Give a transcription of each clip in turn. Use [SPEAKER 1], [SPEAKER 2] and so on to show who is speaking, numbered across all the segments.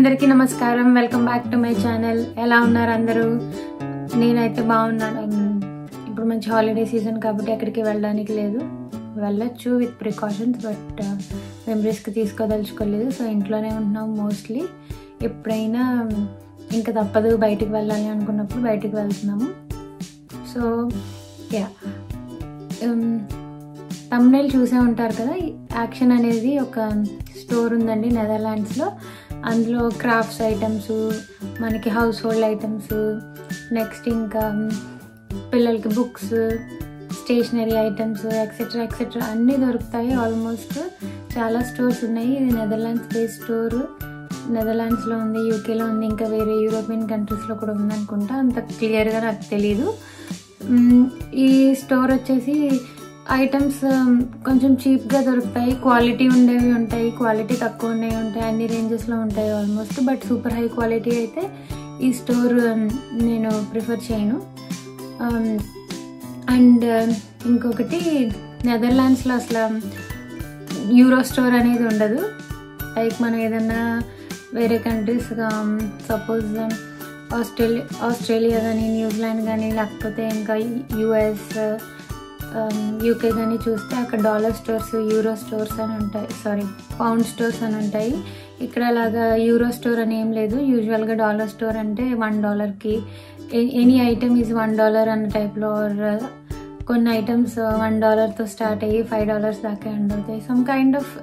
[SPEAKER 1] అందరికీ నమస్కారం. Welcome back to my channel. ఎలా ఉన్నారు అందరూ? నేనైతే బాగున్నాను. ఇప్పుడు మంచి హాలిడే సీజన్ కాబట్టి ఎక్కడికి వెళ్ళడానికి లేదు. వెళ్ళొచ్చు విత్ ప్రికాషన్స్, బట్ మేము రిస్క్ తీసుకోదలుచుకోలేదు. సో ఇంట్లోనే ఉంటున్నాం మోస్ట్లీ. ఎప్పుడైనా ఇంకా తప్పదు బయటికి వెళ్ళాలి అనుకున్నప్పుడు బయటికి వెళ్తున్నాము. సో యా, తమ్నైల్ చూసే ఉంటారు కదా. యాక్షన్ అనేది ఒక స్టోర్ ఉందండి నెదర్లాండ్స్లో. అందులో క్రాఫ్ట్స్ ఐటమ్స్, మనకి హౌస్ హోల్డ్ ఐటమ్స్, నెక్స్ట్ ఇంకా పిల్లలకి books, stationery items etcetera etcetera అన్నీ దొరుకుతాయి. ఆల్మోస్ట్ చాలా స్టోర్స్ ఉన్నాయి. ఇది నెదర్లాండ్స్ బేస్డ్ స్టోర్. నెదర్లాండ్స్లో ఉంది, యూకేలో ఉంది, ఇంకా వేరే యూరోపియన్ కంట్రీస్లో కూడా ఉందనుకుంటా. అంత క్లియర్గా నాకు తెలీదు. ఈ స్టోర్ వచ్చేసి ఐటమ్స్ కొంచెం చీప్గా దొరుకుతాయి. క్వాలిటీ ఉండేవి ఉంటాయి, క్వాలిటీ తక్కువ ఉండేవి ఉంటాయి, అన్ని రేంజెస్లో ఉంటాయి almost. But super high quality అయితే ఈ స్టోర్ నేను ప్రిఫర్ చేయను. అండ్ ఇంకొకటి, నెదర్లాండ్స్లో అసలు యూరో స్టోర్ అనేది ఉండదు. లైక్ మనం ఏదన్నా వేరే కంట్రీస్గా సపోజ్ ఆస్ట్రేలియా కానీ, న్యూజిలాండ్ కానీ, లేకపోతే ఇంకా యుఎస్, యూకే కానీ చూస్తే అక్కడ డాలర్ స్టోర్స్, యూరో స్టోర్స్ అని ఉంటాయి, పౌండ్ స్టోర్స్ అని ఉంటాయి. ఇక్కడ అలాగా యూరో స్టోర్ అని ఏం లేదు. యూజువల్గా డాలర్ స్టోర్ అంటే $1కి ఎనీ ఐటమ్ ఈజ్ $1 అన్న టైప్లో. కొన్ని ఐటమ్స్ $1తో స్టార్ట్ అయ్యి $5 దాకా ఎండ్ అవుతాయి. Some kind of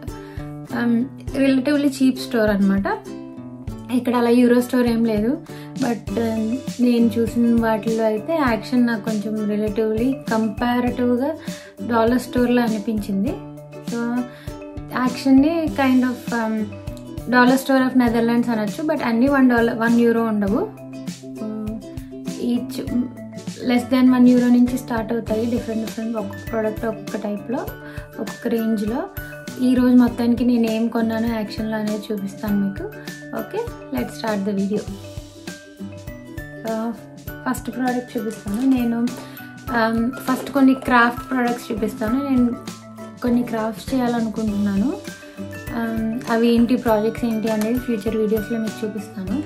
[SPEAKER 1] relatively cheap store అనమాట. ఇక్కడ అలా యూరో స్టోర్ ఏం లేదు. బట్ నేను చూసిన వాటిల్లో అయితే యాక్షన్ నాకు కొంచెం రిలేటివ్లీ కంపారిటివ్గా డాలర్ స్టోర్లో అనిపించింది. సో యాక్షన్ని kind of dollar store of Netherlands అనొచ్చు. బట్ అన్నీ €1 ఉండవు. ఈచ్ లెస్ దాన్ €1 నుంచి స్టార్ట్ అవుతాయి. డిఫరెంట్ ఒక్కొక్క ప్రోడక్ట్ ఒక్కొక్క టైప్లో, ఒక్కొక్క రేంజ్లో. ఈరోజు మొత్తానికి నేను ఏం కొన్నానో యాక్షన్లో అనేది చూపిస్తాను మీకు. Okay, let's start the video. First product చూపిస్తాను. నేను ఫస్ట్ కొన్ని క్రాఫ్ట్ ప్రోడక్ట్స్ చూపిస్తాను. నేను కొన్ని క్రాఫ్ట్స్ చేయాలనుకుంటున్నాను. అవి ఏంటి, ప్రాజెక్ట్స్ ఏంటి అనేది ఫ్యూచర్ వీడియోస్లో మీకు చూపిస్తాను.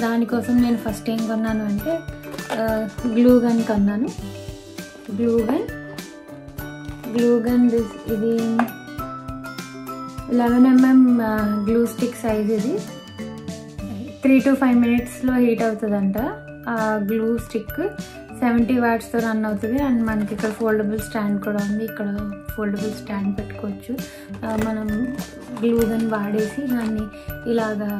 [SPEAKER 1] దానికోసం నేను ఫస్ట్ ఏం కొన్నాను అంటే గ్లూ గన్ కొన్నాను. గ్లూ గన్ ఇది 11mm గ్లూ స్టిక్ సైజ్. ఇది 3 to 5 minutesలో హీట్ అవుతుందంట. ఆ గ్లూ స్టిక్ 70 wattsతో రన్ అవుతుంది. అండ్ మనకి ఇక్కడ ఫోల్డబుల్ స్టాండ్ కూడా ఉంది. ఇక్కడ ఫోల్డబుల్ స్టాండ్ పెట్టుకోవచ్చు. మనం గ్లూ గన్ వాడేసి దాన్ని ఇలాగా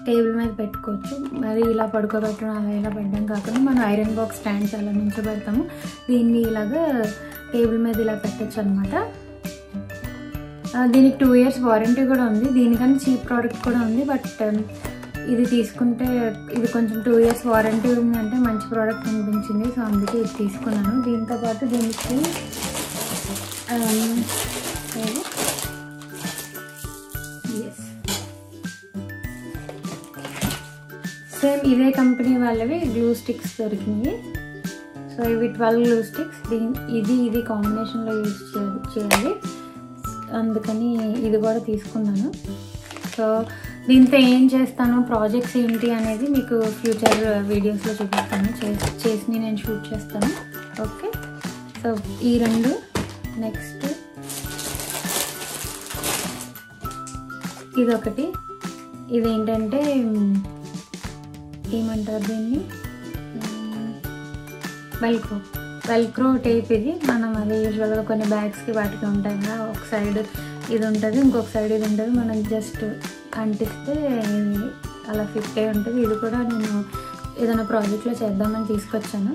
[SPEAKER 1] టేబుల్ మీద పెట్టుకోవచ్చు. మరి ఇలా పడుకోబెట్టడం, అలా ఇలా పెట్టడం కాకుండా మనం ఐరన్ బాక్స్ స్టాండ్స్ అలా నుంచోబెడతాము. దీన్ని ఇలాగా టేబుల్ మీద ఇలా పెట్టచ్చు అనమాట. దీనికి 2 years వారంటీ కూడా ఉంది. దీనికన్నా చీప్ ప్రోడక్ట్ కూడా ఉంది. బట్ ఇది తీసుకుంటే ఇది కొంచెం 2 years వారంటీ ఉందంటే మంచి ప్రోడక్ట్ అనిపించింది. సో అందుకే ఇది తీసుకున్నాను. దీంతోపాటు దీనికి సేమ్ ఇదే కంపెనీ వాళ్ళవి గ్లూ స్టిక్స్ దొరికినాయి. సో ఇవి 12 గ్లూ స్టిక్స్. ఇది కాంబినేషన్లో యూజ్ చేయాలి. అందుకని ఇది కూడా తీసుకున్నాను. సో దీంతో ఏం చేస్తాను, ప్రాజెక్ట్స్ ఏంటి అనేది మీకు ఫ్యూచర్ వీడియోస్లో చూపిస్తాను. చేసి నేను షూట్ చేస్తాను. ఓకే, సో ఈ రెండు. నెక్స్ట్ ఇదొకటి. ఇదేంటంటే ఏమంటారు దీన్ని, వెల్క్రో టేప్. ఇది మనం అది యూజువల్గా కొన్ని బ్యాగ్స్కి వాటికి ఉంటాయి కదా. ఒక సైడ్ ఇది ఉంటుంది, ఇంకొక సైడ్ ఇది ఉంటుంది. మనం జస్ట్ అంటిస్తే అలా ఫిట్ అయి ఉంటుంది. ఇది కూడా నేను ఏదైనా ప్రాజెక్ట్లో చేద్దామని తీసుకొచ్చాను.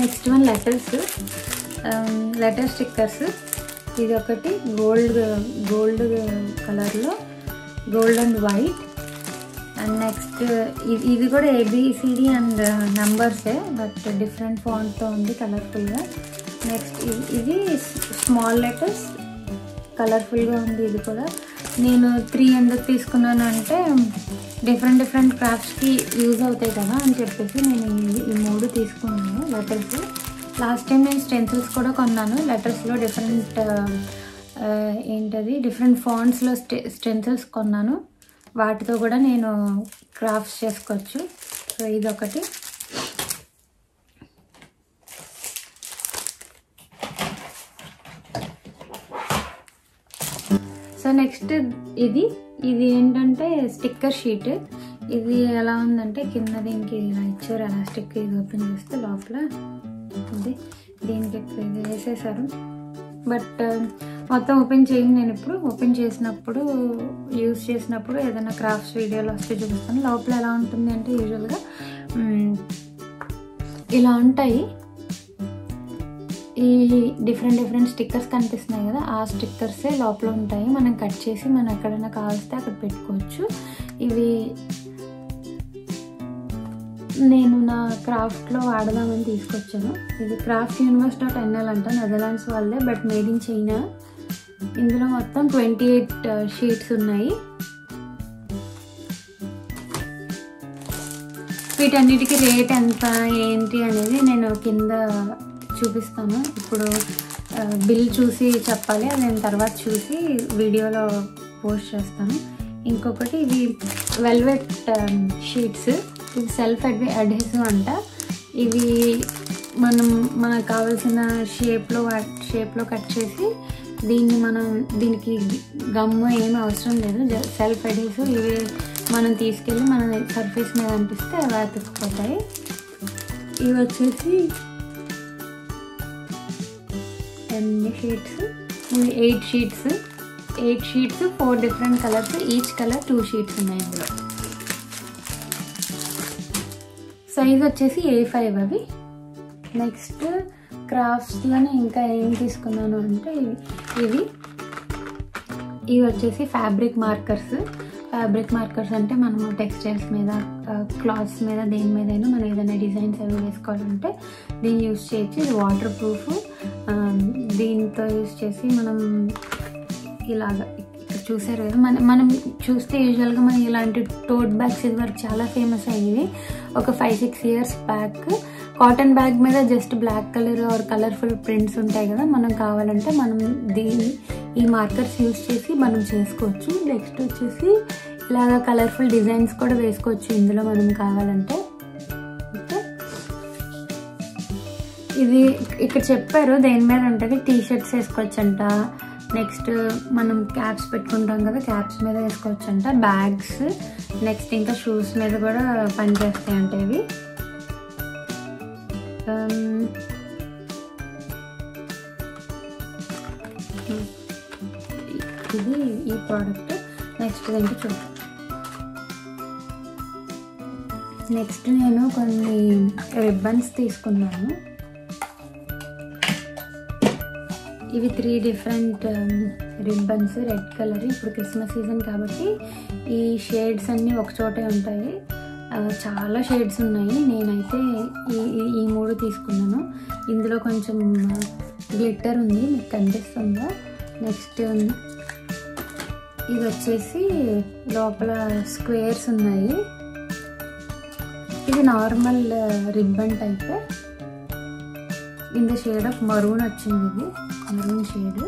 [SPEAKER 1] Next one letter stickers. ఇది ఒకటి గోల్డ్ కలర్లో, gold and white. And next ఇది కూడా ABCD అండ్ నంబర్సే, బట్ డిఫరెంట్ ఫాంట్తో ఉంది, కలర్ఫుల్గా. నెక్స్ట్ ఇది స్మాల్ లెటర్స్, కలర్ఫుల్గా ఉంది. ఇది కూడా నేను 3 ఎందుకు తీసుకున్నాను అంటే డిఫరెంట్ క్రాఫ్ట్స్కి యూజ్ అవుతాయి కదా అని చెప్పేసి నేను ఈ 3 తీసుకున్నాను లెటర్స్. లాస్ట్ టైం నేను స్టెన్సిల్స్ కూడా కొన్నాను లెటర్స్లో. డిఫరెంట్ ఏంటది డిఫరెంట్ ఫాంట్స్లో స్టెన్సిల్స్ కొన్నాను. వాటితో కూడా నేను క్రాఫ్ట్స్ చేసుకోవచ్చు. సో ఇదొకటి. సో నెక్స్ట్ ఇది ఏంటంటే స్టిక్కర్ షీట్. ఇది ఎలా ఉందంటే కింద దీనికి ఇలా ఇచ్చారు ఎలాస్టిక్. ఇది ఓపెన్ చేస్తే లోపల ఇది దీనికి ఇది వేసేసారు. బట్ మొత్తం ఓపెన్ చేయండి. నేను ఇప్పుడు ఓపెన్ చేసినప్పుడు యూజ్ చేసినప్పుడు ఏదైనా క్రాఫ్ట్స్ వీడియోలో వస్తే చూపిస్తాను. లోపల ఎలా ఉంటుంది అంటే యూజువల్గా ఇలా ఉంటాయి. ఈ డిఫరెంట్ స్టిక్కర్స్ కనిపిస్తున్నాయి కదా, ఆ స్టిక్కర్సే లోపల ఉంటాయి. మనం కట్ చేసి మనం ఎక్కడైనా కావాల్స్తే అక్కడ పెట్టుకోవచ్చు. ఇవి నేను నా క్రాఫ్ట్లో వాడదామని తీసుకొచ్చాను. ఇది craftuniverse.nl అంట, నెదర్లాండ్స్ వాళ్ళే, బట్ మేడ్ ఇన్ చైనా. ఇందులో మొత్తం 28 షీట్స్ ఉన్నాయి. వీటన్నిటికీ రేట్ ఎంత ఏంటి అనేది నేను కింద చూపిస్తాను. ఇప్పుడు బిల్ చూసి చెప్పాలి, అది నేను తర్వాత చూసి వీడియోలో పోస్ట్ చేస్తాను. ఇంకొకటి ఇవి వెల్వెట్ షీట్స్. ఇవి సెల్ఫ్ అడ్హెసివ్ అంట. ఇవి మనకు కావాల్సిన షేప్లో కట్ చేసి దీనికి గమ్ము ఏమీ అవసరం లేదు, సెల్ఫ్ అడ్హెసివ్. ఇవి మనం తీసుకెళ్ళి మన సర్ఫేస్ మీద అనిపిస్తే అలా అతుక్కుపోతాయి. ఇవి వచ్చేసి ఎన్ని sheets? 8 sheets 4 different colours, each colour 2 sheets ఉన్నాయి ఇందులో. సైజ్ వచ్చేసి A5 అవి. నెక్స్ట్ క్రాఫ్ట్స్లోనే ఇంకా ఏం తీసుకున్నాను అంటే ఇవి వచ్చేసి ఫ్యాబ్రిక్ మార్కర్స్ అంటే మనము టెక్స్టైల్స్ మీద, క్లాత్స్ మీద, దేని మీదైనా మనం ఏదైనా డిజైన్స్ అవి వేసుకోవాలంటే దీన్ని యూజ్ చేయొచ్చు. ఇది వాటర్ ప్రూఫ్. దీంతో యూజ్ చేసి మనం ఇలాగా చూసారు కదా, మనం చూస్తే యూజువల్గా మనం ఇలాంటి టోట్ బ్యాగ్స్ ఇది వరకు చాలా ఫేమస్ అయ్యేవి. ఒక 5-6 ఇయర్స్ బ్యాక్ కాటన్ బ్యాగ్ మీద just black colour or colourful prints ఉంటాయి కదా, మనం కావాలంటే మనం ఈ మార్కర్స్ యూజ్ చేసి మనం చేసుకోవచ్చు. నెక్స్ట్ వచ్చేసి ఇలాగా కలర్ఫుల్ డిజైన్స్ కూడా వేసుకోవచ్చు ఇందులో మనం కావాలంటే. ఓకే, ఇది ఇక్కడ చెప్పారు దేని మీద ఉంటుంది. టీషర్ట్స్ వేసుకోవచ్చు అంట. నెక్స్ట్ మనం క్యాప్స్ పెట్టుకుంటాం కదా, క్యాప్స్ మీద వేసుకోవచ్చు అంట. బ్యాగ్స్, నెక్స్ట్ ఇంకా షూస్ మీద కూడా పనిచేస్తాయి అంటే ఇవి. ఇది ఈ ప్రోడక్ట్. నెక్స్ట్ ఏంటి చూద్దాం. నెక్స్ట్ నేను కొన్ని రిబ్బన్స్ తీసుకున్నాను. ఇవి 3 డిఫరెంట్ రిబ్బన్స్, రెడ్ కలర్. ఇప్పుడు క్రిస్మస్ సీజన్ కాబట్టి ఈ షేడ్స్ అన్నీ ఒకచోటే ఉంటాయి. చాలా షేడ్స్ ఉన్నాయి. నేనైతే ఈ 3 తీసుకున్నాను. ఇందులో కొంచెం గ్లిట్టర్ ఉంది, మీకు కనిపిస్తుందా. నెక్స్ట్ ఇది వచ్చేసి లోపల స్క్వేర్స్ ఉన్నాయి. ఇది normal ribbon type. In the shade of maroon వచ్చింది, ఇది మరూన్ షేడ్.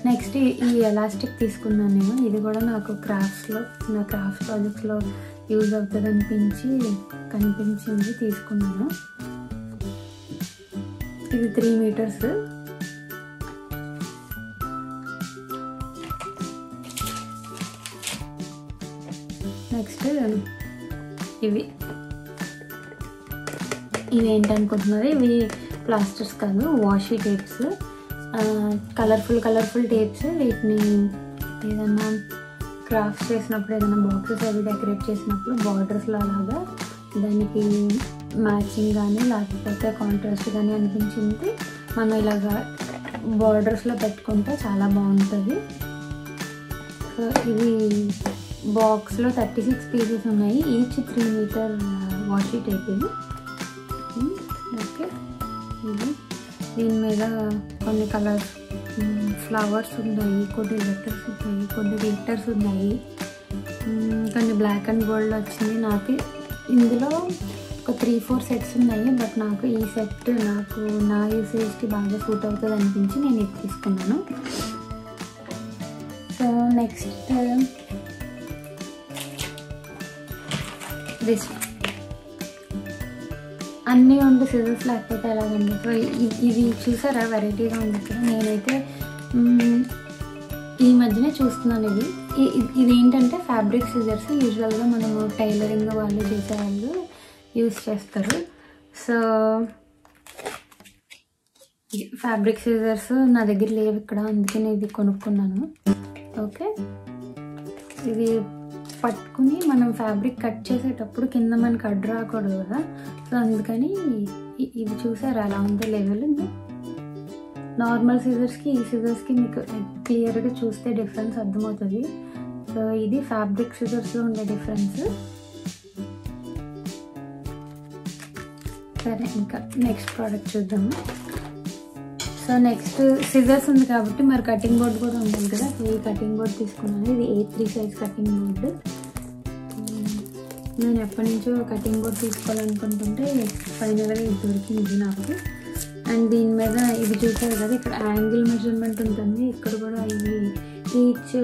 [SPEAKER 1] నెక్స్ట్ ఈ ఎలాస్టిక్ తీసుకున్నాను నేను. ఇది కూడా నాకు నా క్రాఫ్ట్ ప్రాజెక్ట్స్లో యూజ్ అవుతుంది కనిపించింది, తీసుకున్నాను. ఇది 3 మీటర్స్. నెక్స్ట్ ఇవి ఏంటనుకుంటున్నారు, ఇవి ప్లాస్టర్స్ కాదు, వాషీ టేప్స్. Colourful tapes. వీటిని ఏదన్నా క్రాఫ్ట్స్ చేసినప్పుడు, ఏదైనా బాక్సెస్ అవి డెకరేట్ చేసినప్పుడు బార్డర్స్లో అలాగా దానికి మ్యాచింగ్ కానీ లేకపోతే కాంట్రాస్ట్ కానీ అనిపించింది మనం ఇలాగా బార్డర్స్లో పెట్టుకుంటే చాలా బాగుంటుంది. సో ఇది బాక్స్లో 36 పీసెస్ ఉన్నాయి. ఈచ్ 3 మీటర్ వాషీ టేప్ ఇది. ఓకే, ఇది దీని మీద కొన్ని కలర్స్ ఫ్లవర్స్ ఉన్నాయి, కొన్ని లెటర్స్ ఉన్నాయి, కొన్ని గ్లిట్టర్స్ ఉన్నాయి, కొన్ని బ్లాక్ అండ్ గోల్డ్ వచ్చింది. నాకు ఇందులో ఒక 3-4 సెట్స్ ఉన్నాయి. బట్ నాకు ఈ సెట్ నాకు నా యూసేజ్కి బాగా సూట్ అవుతుంది అనిపించి నేను ఇది తీసుకున్నాను. సో నెక్స్ట్ దిస్ అన్నీ ఉండే సిజర్స్ లేకపోతే ఎలాగండి. సో ఇది చూసారా వెరైటీగా ఉంది కదా. నేనైతే ఈ మధ్యనే చూస్తున్నాను. ఇది ఏంటంటే ఫ్యాబ్రిక్ సిజర్స్. యూజువల్గా మనము టైలరింగ్ వాళ్ళు చేసేవాళ్ళు యూజ్ చేస్తారు. సో ఫ్యాబ్రిక్ సిజర్స్ నా దగ్గర లేవు ఇక్కడ, అందుకే నేను ఇది కొనుక్కున్నాను. ఓకే, ఇది పట్టుకుని మనం ఫ్యాబ్రిక్ కట్ చేసేటప్పుడు కింద మనకి అడ్డు రాకూడదు కదా. సో అందుకని ఇది చూసారా అలా ఉంది లెవెల్. నార్మల్ సిజర్స్కి ఈ సిజర్స్కి మీకు క్లియర్గా చూస్తే డిఫరెన్స్ అర్థమవుతుంది. సో ఇది ఫ్యాబ్రిక్ సిజర్స్లో ఉండే డిఫరెన్స్. సరే, ఇంకా నెక్స్ట్ ప్రోడక్ట్ చూద్దాము. సో నెక్స్ట్ సిజర్స్ ఉంది కాబట్టి మరి కటింగ్ బోర్డ్ కూడా ఉంటుంది కదా. సో ఈ కటింగ్ బోర్డ్ తీసుకున్నాను. ఇది A3 సైజ్ కటింగ్ బోర్డు. నేను ఎప్పటి నుంచో కటింగ్ బోర్డ్ తీసుకోవాలనుకుంటుంటే ఫైనల్గా ఇది దొరికింది నాకు. అండ్ దీని మీద ఇది చూసారు కదా, ఇక్కడ యాంగిల్ మెజర్మెంట్ ఉంటుంది. ఇక్కడ కూడా ఇది ఈచ్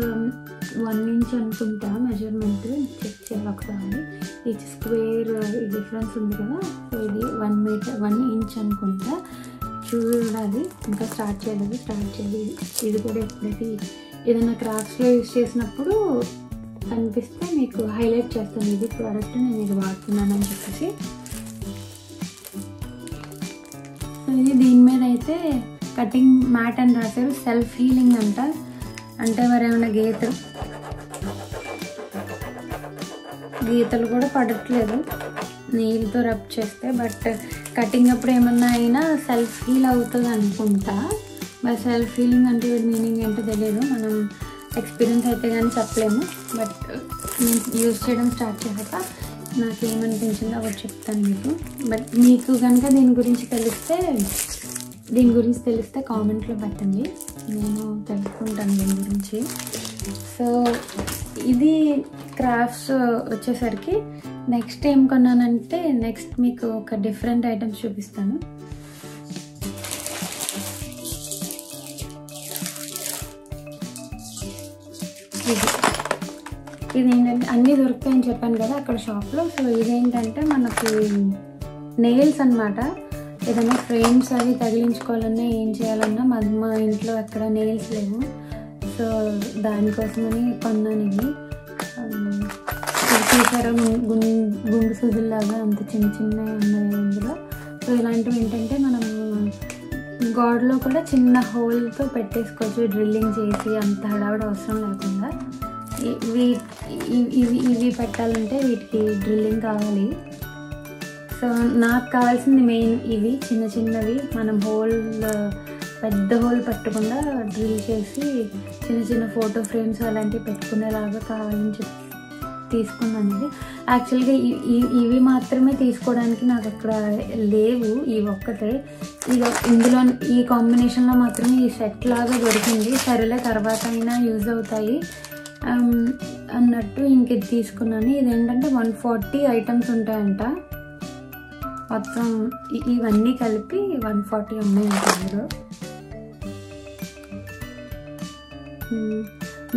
[SPEAKER 1] 1 ఇంచ్ అనుకుంటా మెజర్మెంట్. చెక్ చేయాలి ఒకసారి. ఈచ్ స్క్వేర్ డిఫరెన్స్ ఉంది కదా. సో ఇది 1 మీటర్ 1 ఇంచ్ అనుకుంటా. చూడాలి, ఇంకా స్టార్ట్ చేయాలి. ఇది కూడా ఎప్పుడైతే ఏదైనా క్రాఫ్ట్స్లో యూజ్ చేసినప్పుడు కనిపిస్తే మీకు హైలైట్ చేస్తాను. ఇది ప్రోడక్ట్ నేను ఇది వాడుతున్నాను అని చెప్పేసి. సో ఇది దీని మీద అయితే కటింగ్ మ్యాట్ అని రాశారు. సెల్ఫ్ హీలింగ్ అంట. అంటే మరి ఏమైనా గీతలు కూడా పడట్లేదు నీళ్ళతో రబ్ చేస్తే. బట్ కటింగ్ అప్పుడు ఏమన్నా అయినా సెల్ఫ్ హీల్ అవుతుంది అనుకుంటా. మరి సెల్ఫ్ హీలింగ్ అంటే మీనింగ్ ఏంటో తెలియదు, మనం ఎక్స్పీరియన్స్ అయితే కానీ చెప్పలేము. బట్ నేను యూజ్ చేయడం స్టార్ట్ చేశాక నాకేమనిపించిందో అవి చెప్తాను మీకు. బట్ మీకు కనుక దీని గురించి తెలిస్తే కామెంట్లో పెట్టండి, నేను తెలుసుకుంటాను దీని గురించి. సో ఇది క్రాఫ్ట్స్ వచ్చేసరికి నెక్స్ట్ ఏం కొన్నానంటే నెక్స్ట్ మీకు ఒక డిఫరెంట్ ఐటమ్స్ చూపిస్తాను. ఇది ఏంటంటే అన్నీ దొరుకుతాయని చెప్పాను కదా అక్కడ షాప్లో. సో ఇదేంటంటే మనకి నెయిల్స్ అన్నమాట. ఏదైనా ఫ్రేమ్స్ అవి తగిలించుకోవాలన్నా ఏం చేయాలన్నా మా ఇంట్లో ఎక్కడ నెయిల్స్ లేవు. సో దానికోసమని కొన్నాను ఇది. చూసారా గుండు సూదుల్లాగా అంత చిన్నవి ఉన్నాయి ఇందులో. సో ఇలాంటివి ఏంటంటే మనం గాడ్లో కూడా చిన్న హోల్తో పెట్టేసుకోవచ్చు డ్రిల్లింగ్ చేసి, అంత హడావిడి అవసరం లేకుండా. ఇవి పెట్టాలంటే వీటికి డ్రిల్లింగ్ కావాలి. సో నాకు కావాల్సింది మెయిన్ ఇవి చిన్నవి మనం పెద్ద హోల్ పెట్టకుండా డ్రిల్ చేసి చిన్న ఫోటో ఫ్రేమ్స్ అలాంటివి పెట్టుకునేలాగా కావాలని చెప్పి తీసుకున్నాను. ఇది యాక్చువల్గా ఇవి మాత్రమే తీసుకోవడానికి నాకు అక్కడ లేవు, ఇవి ఒక్కటే. ఇందులో ఈ కాంబినేషన్లో మాత్రమే ఈ సెట్ లాగా దొరికింది. సరేలే తర్వాత అయినా యూజ్ అవుతాయి అన్నట్టు ఇంక ఇది తీసుకున్నాను. ఇదేంటంటే 140 ఐటమ్స్ ఉంటాయంట. మొత్తం ఇవన్నీ కలిపి 140 ఉన్నాయంట ఇందులో.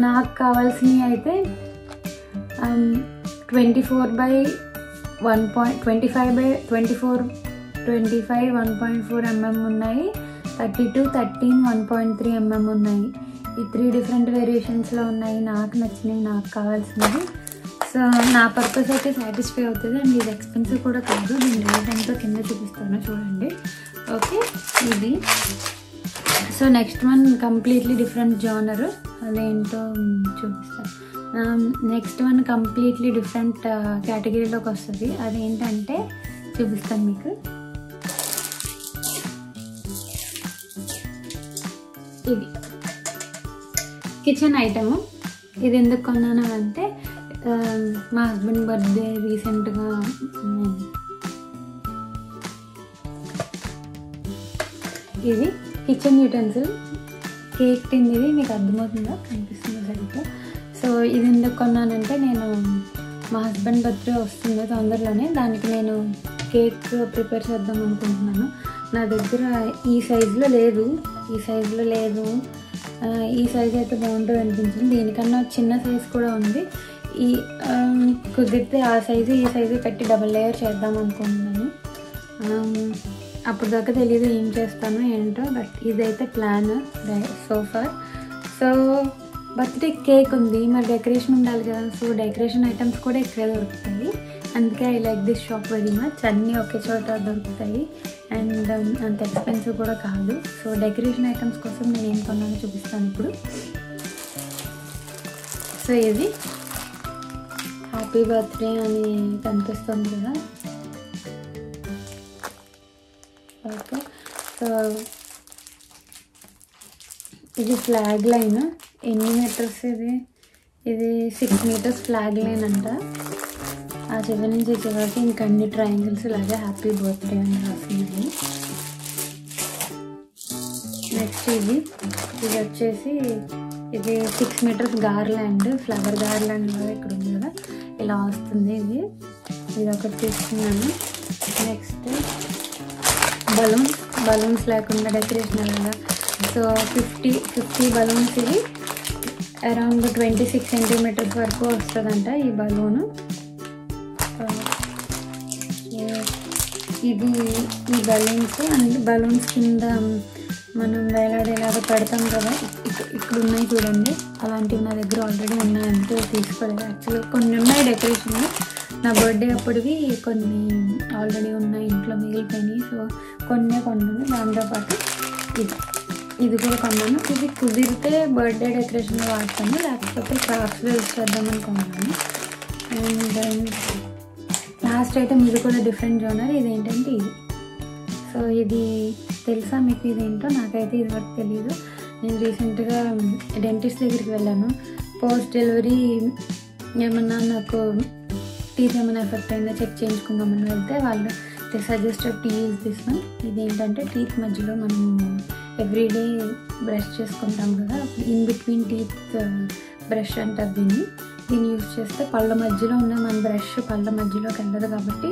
[SPEAKER 1] నాకు కావాల్సినవి అయితే 25 1.4 mm ఉన్నాయి, 32, 13, 1.3 mm ఉన్నాయి. ఈ 3 డిఫరెంట్ వేరియేషన్స్లో ఉన్నాయి. నాకు నచ్చినవి, నాకు కావాల్సినవి. సో నా పర్పస్ అయితే సాటిస్ఫై అవుతుంది. అండ్ ఇది ఎక్స్పెన్సివ్ కూడా కాదు. దీని రేట్ ఎంతో కింద చూపిస్తాను చూడండి. ఓకే, ఇది. So next one completely different genre, అదేంటో చూపిస్తాను. నెక్స్ట్ వన్ కంప్లీట్లీ డిఫరెంట్ కేటగిరీలోకి వస్తుంది. అదేంటంటే చూపిస్తాను మీకు. ఇది కిచెన్ ఐటము. ఇది ఎందుకు కొన్నాను అంటే మా హస్బెండ్ బర్త్డే రీసెంట్గా ఇది కిచెన్ యూటెన్సిల్ కేక్ టిన్. ఇది మీకు అర్థమవుతుందా, కనిపిస్తుందా సరిగ్గా? సో ఇది ఎందుకు కొన్నానంటే నేను మా హస్బెండ్ బర్త్డే వస్తుంది తొందరలోనే, దానికి నేను కేక్ ప్రిపేర్ చేద్దాం అనుకుంటున్నాను. నా దగ్గర ఈ సైజులో లేదు, ఈ సైజు అయితే బాగుంటుంది అనిపించింది. దీనికన్నా చిన్న సైజు కూడా ఉంది. ఈ కుదిరితే ఆ సైజు ఈ సైజు పెట్టి డబుల్ లేయర్ చేద్దాం అనుకుంటున్నాను. అప్పుడు దాకా తెలీదు ఏం చేస్తానో ఏంటో, బట్ ఇదైతే plan so far. So birthday cake ఉంది, మరి డెకరేషన్ ఉండాలి కదా. సో డెకరేషన్ ఐటమ్స్ కూడా ఇక్కడే దొరుకుతాయి. అందుకే I like this shop very much. అన్నీ ఒకే చోట దొరుకుతాయి అండ్ అంత ఎక్స్పెన్సివ్ కూడా కాదు. సో డెకరేషన్ ఐటమ్స్ కోసం నేను ఏం కొన్నానో చూపిస్తాను ఇప్పుడు. సో ఇది హ్యాపీ బర్త్డే అని కనిపిస్తుంది కదా. ఓకే, సో ఇది ఫ్లాగ్ లైన్. ఎన్ని మీటర్స్ ఇది 6 మీటర్స్ ఫ్లాగ్ లైన్ అంట. ఆ చివరి నుంచి చివరికి ఇంక అన్ని ట్రయాంగిల్స్ ఇలాగే హ్యాపీ బర్త్డే అని రాస్తున్నాయి. నెక్స్ట్ ఇది వచ్చేసి ఇది 6 మీటర్స్ గార్లాండ్, ఫ్లవర్ గార్లాండ్ లాగా ఇక్కడ ఉంది కదా, ఇలా వస్తుంది. ఇది ఒకటి తీసుకున్నాను. నెక్స్ట్ బలూన్స్ లేకుండా డెకరేషన్ అలాగా. So 50 balloons. ఇది అరౌండ్ 26 సెంటీమీటర్స్ వరకు వస్తుందంట ఈ బలూను. ఇది ఈ బలూన్స్ అండ్ బలూన్స్ కింద మనం వేలాడేలాగా పెడతాం కదా, ఇక్కడ ఉన్నాయి చూడండి. అలాంటివి నా దగ్గర ఆల్రెడీ ఉన్నాయంటే తీసుకోలేదు. యాక్చువల్లీ కొన్ని ఉన్నాయి డెకరేషన్, నా బర్త్డే అప్పటివి కొన్ని ఆల్రెడీ ఉన్నాయి, ఇంట్లో మిగిలిపోయినాయి. సో కొన్నాను. దాంతోపాటు ఇది కూడా కొన్నాను. ఇది కుదిరితే బర్త్డే డెకరేషన్లో వాడతాను, లేకపోతే క్రాఫ్ట్స్లో యూస్ చేద్దామని కొన్నాను. అండ్ లాస్ట్ ఐటమ్ ఇది కూడా డిఫరెంట్ జోనర్. ఇదేంటంటే ఇది. సో ఇది తెలుసా మీకు ఇదేంటో? నాకైతే ఇది వరకు తెలీదు. నేను రీసెంట్గా డెంటిస్ట్ దగ్గరికి వెళ్ళాను. పోస్ట్ డెలివరీ ఏమన్నా నాకు టీత్ ఏమైనా ఎఫెక్ట్ అయిందో చెక్ చేయించుకుందామని వెళ్తే వాళ్ళు suggested to use this one. ఇదేంటంటే టీత్ మధ్యలో మనం ఎవ్రీడే బ్రష్ చేసుకుంటాం కదా, ఇన్ బిట్వీన్ టీత్ బ్రష్ అంటారు దీన్ని యూజ్ చేస్తే పళ్ళ మధ్యలో ఉన్న మన బ్రష్ పళ్ళ మధ్యలోకి వెళ్ళదు కాబట్టి,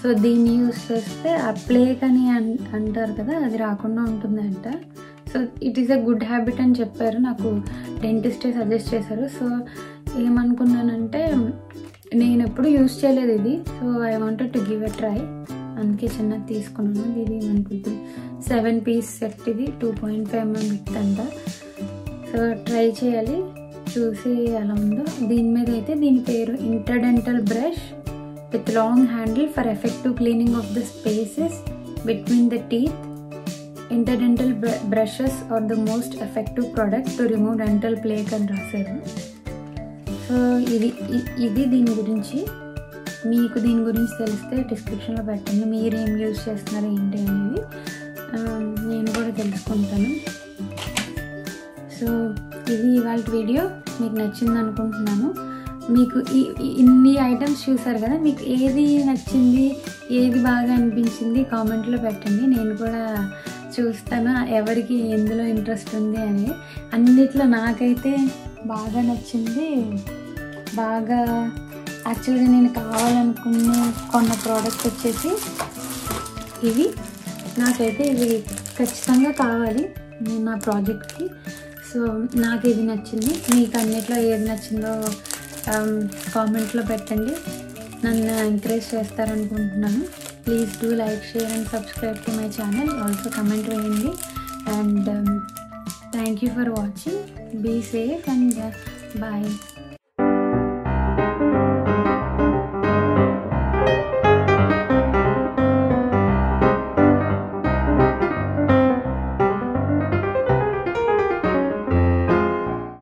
[SPEAKER 1] సో దీన్ని యూజ్ చేస్తే ఆ ప్లేక్ అని అంటారు కదా, అది రాకుండా ఉంటుందంట. So it is a good habit అని చెప్పారు నాకు, డెంటిస్టే సజెస్ట్ చేశారు. సో ఏమనుకున్నానంటే నేను ఎప్పుడు యూజ్ చేయలేదు ఇది. So I wanted to give a try, అందుకే చిన్నది తీసుకున్నాను. ఇది మనకు 7 పీస్ సెట్. ఇది 2.5 mm విత్ అంట. సో ట్రై చేయాలి, చూసి ఎలా ఉందో. దీని మీద అయితే దీని పేరు interdental brush with long handle for effective cleaning of the spaces between the teeth. Interdental brushes are the most effective product to remove dental plaque అని రాశారు. సో ఇది దీని గురించి. మీకు దీని గురించి తెలిస్తే డిస్క్రిప్షన్లో పెట్టండి, మీరేం యూజ్ చేస్తున్నారు ఏంటి అనేది నేను కూడా తెలుసుకుంటాను. సో ఇది ఇవాళ వీడియో. మీకు నచ్చింది అనుకుంటున్నాను. మీకు ఇన్ని ఐటమ్స్ చూసారు కదా, మీకు ఏది నచ్చింది, ఏది బాగా అనిపించింది కామెంట్లో పెట్టండి. నేను కూడా చూస్తాను ఎవరికి ఎందులో ఇంట్రెస్ట్ ఉంది అని. అన్నిట్లో నాకైతే బాగా నచ్చింది, బాగా యాక్చువల్గా నేను కొన్న ప్రోడక్ట్ వచ్చేసి ఇవి. నాకైతే ఇవి ఖచ్చితంగా కావాలి నా ప్రాజెక్ట్కి. సో నాకు ఇది నచ్చింది. మీకు అన్నిట్లో ఏది నచ్చిందో కామెంట్లో పెట్టండి, నన్ను ఎంకరేజ్ చేస్తారనుకుంటున్నాను. Please do like, share and subscribe to my channel. Also comment వేయండి. And thank you for watching. Be safe and bye.